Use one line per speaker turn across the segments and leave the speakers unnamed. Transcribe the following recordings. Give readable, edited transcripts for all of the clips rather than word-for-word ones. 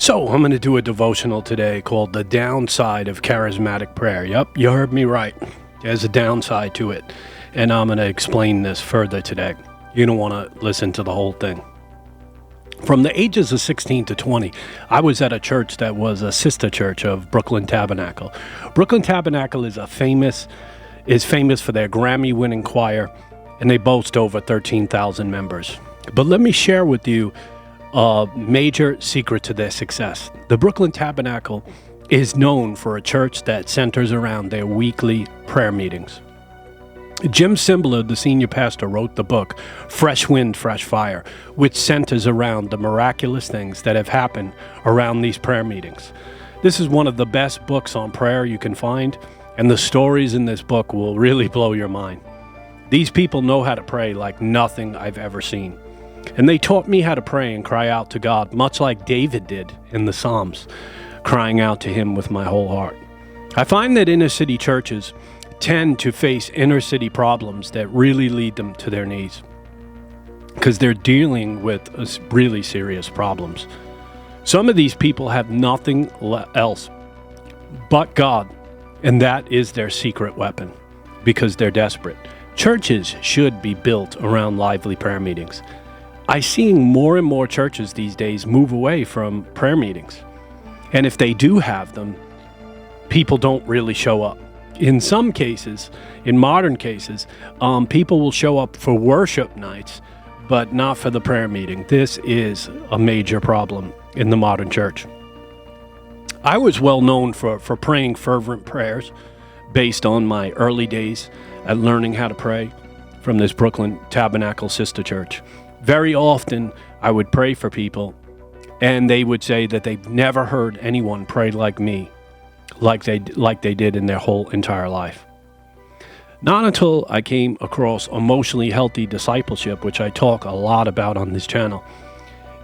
So I'm going to do a devotional today called The Downside of Charismatic Prayer. Yep, you heard me right. There's a downside to it. And I'm going to explain this further today. You don't want to listen to the whole thing. From the ages of 16 to 20, I was at a church that was a sister church of Brooklyn Tabernacle. Brooklyn Tabernacle is famous for their Grammy-winning choir, and they boast over 13,000 members. But let me share with you a major secret to their success. The Brooklyn Tabernacle is known for a church that centers around their weekly prayer meetings. Jim Cymbala, the senior pastor, wrote the book, Fresh Wind, Fresh Fire, which centers around the miraculous things that have happened around these prayer meetings. This is one of the best books on prayer you can find, and the stories in this book will really blow your mind. These people know how to pray like nothing I've ever seen. And they taught me how to pray and cry out to God, much like David did in the Psalms, crying out to him with my whole heart. I find that inner city churches tend to face inner city problems that really lead them to their knees because they're dealing with really serious problems. Some of these people have nothing else but God, and that is their secret weapon because they're desperate. Churches should be built around lively prayer meetings. I'm seeing more and more churches these days move away from prayer meetings. And if they do have them, people don't really show up. In some cases, in modern cases, people will show up for worship nights, but not for the prayer meeting. This is a major problem in the modern church. I was well known for praying fervent prayers based on my early days at learning how to pray from this Brooklyn Tabernacle sister church. Very often, I would pray for people, and they would say that they've never heard anyone pray like me, like they did in their whole entire life. Not until I came across Emotionally Healthy Discipleship, which I talk a lot about on this channel,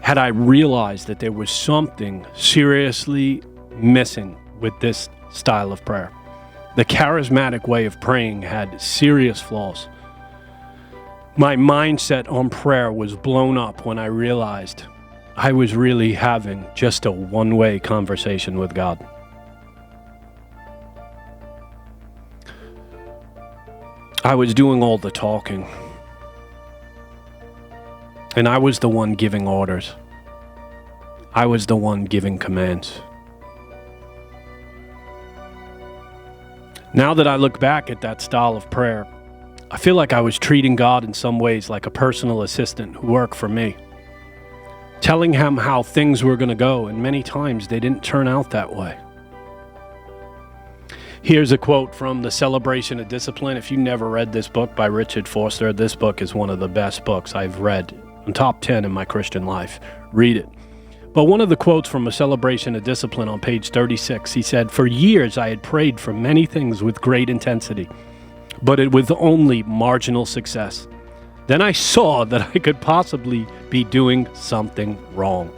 had I realized that there was something seriously missing with this style of prayer. The charismatic way of praying had serious flaws. My mindset on prayer was blown up when I realized I was really having just a one-way conversation with God. I was doing all the talking, and I was the one giving orders. I was the one giving commands. Now that I look back at that style of prayer, I feel like I was treating God in some ways like a personal assistant who worked for me, telling him how things were going to go, and many times they didn't turn out that way. Here's a quote from The Celebration of Discipline. If you never read this book by Richard Foster, this book is one of the best books I've read, on top 10 in my Christian life. Read it. But one of the quotes from A Celebration of Discipline on page 36, he said, "For years I had prayed for many things with great intensity, but it with only marginal success. Then I saw that I could possibly be doing something wrong."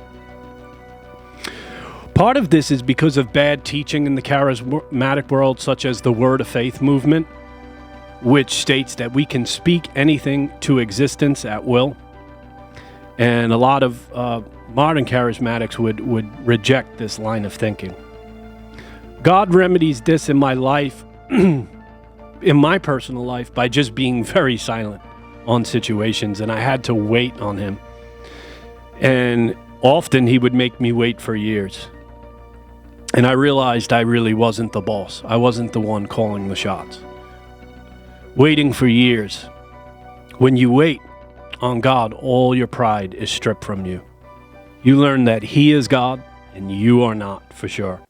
Part of this is because of bad teaching in the charismatic world, such as the Word of Faith movement, which states that we can speak anything to existence at will. And a lot of modern charismatics would reject this line of thinking. God remedies this in my life, in my personal life, by just being very silent on situations, and I had to wait on him. And often he would make me wait for years. And I realized I really wasn't the boss. I wasn't the one calling the shots. Waiting for years. When you wait on God, all your pride is stripped from you. You learn that he is God and you are not, for sure.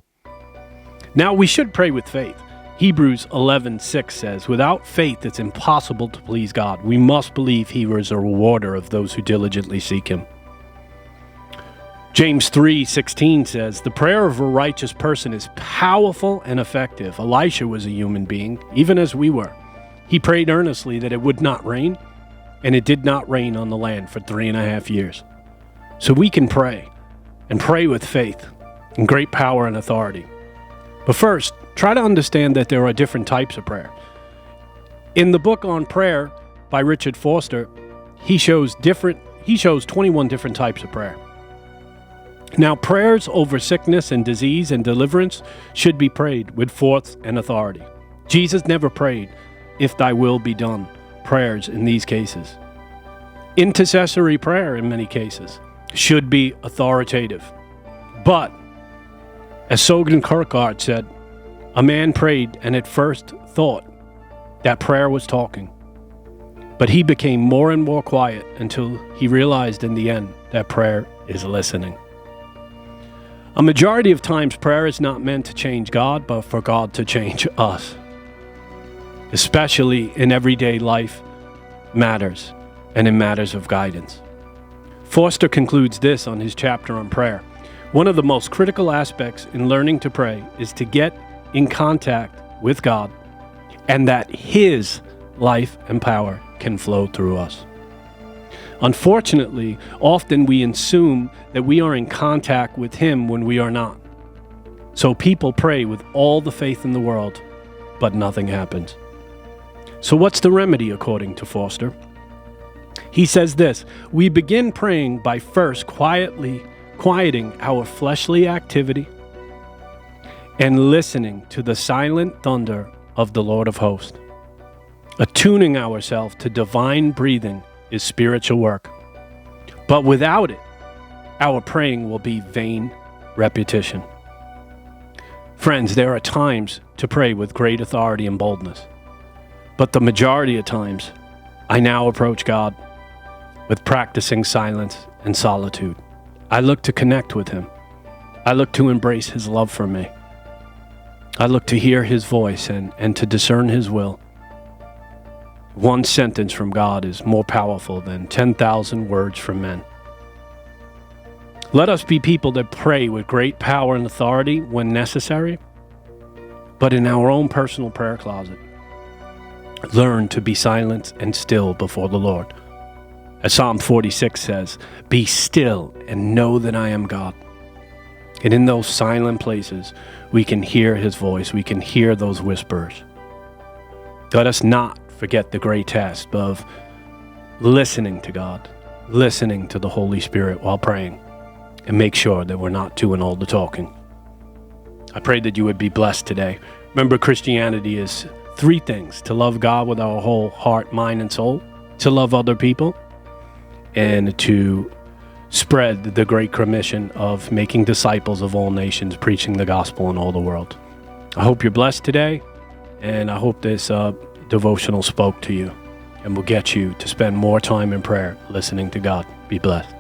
Now, we should pray with faith. Hebrews 11:6 says, "Without faith it's impossible to please God. We must believe he is a rewarder of those who diligently seek him." James 3:16 says, "The prayer of a righteous person is powerful and effective." Elisha was a human being, even as we were. He prayed earnestly that it would not rain, and it did not rain on the land for 3.5 years. So we can pray, and pray with faith, and great power and authority. But first, try to understand that there are different types of prayer. In the book on prayer by Richard Foster, he shows 21 different types of prayer. Now, prayers over sickness and disease and deliverance should be prayed with force and authority. Jesus never prayed, "If thy will be done," prayers in these cases. Intercessory prayer in many cases should be authoritative. But, as Soren Kierkegaard said, a man prayed and at first thought that prayer was talking. But he became more and more quiet until he realized in the end that prayer is listening. A majority of times, prayer is not meant to change God, but for God to change us. Especially in everyday life matters and in matters of guidance. Forster concludes this on his chapter on prayer. One of the most critical aspects in learning to pray is to get in contact with God and that His life and power can flow through us. Unfortunately, often we assume that we are in contact with Him when we are not. So people pray with all the faith in the world, but nothing happens. So what's the remedy according to Forster? He says this: we begin praying by first quieting our fleshly activity and listening to the silent thunder of the Lord of hosts. Attuning ourselves to divine breathing is spiritual work. But without it, our praying will be vain repetition. Friends, there are times to pray with great authority and boldness. But the majority of times, I now approach God with practicing silence and solitude. I look to connect with Him. I look to embrace His love for me. I look to hear His voice and to discern His will. One sentence from God is more powerful than 10,000 words from men. Let us be people that pray with great power and authority when necessary, but in our own personal prayer closet. Learn to be silent and still before the Lord. As Psalm 46 says, "Be still and know that I am God." And in those silent places, we can hear His voice. We can hear those whispers. Let us not forget the great task of listening to God, listening to the Holy Spirit while praying, and make sure that we're not doing all the talking. I pray that you would be blessed today. Remember, Christianity is 3 things: to love God with our whole heart, mind, and soul, to love other people, and to spread the great commission of making disciples of all nations, preaching the gospel in all the world. I hope you're blessed today, and I hope this devotional spoke to you and will get you to spend more time in prayer listening to God. Be blessed.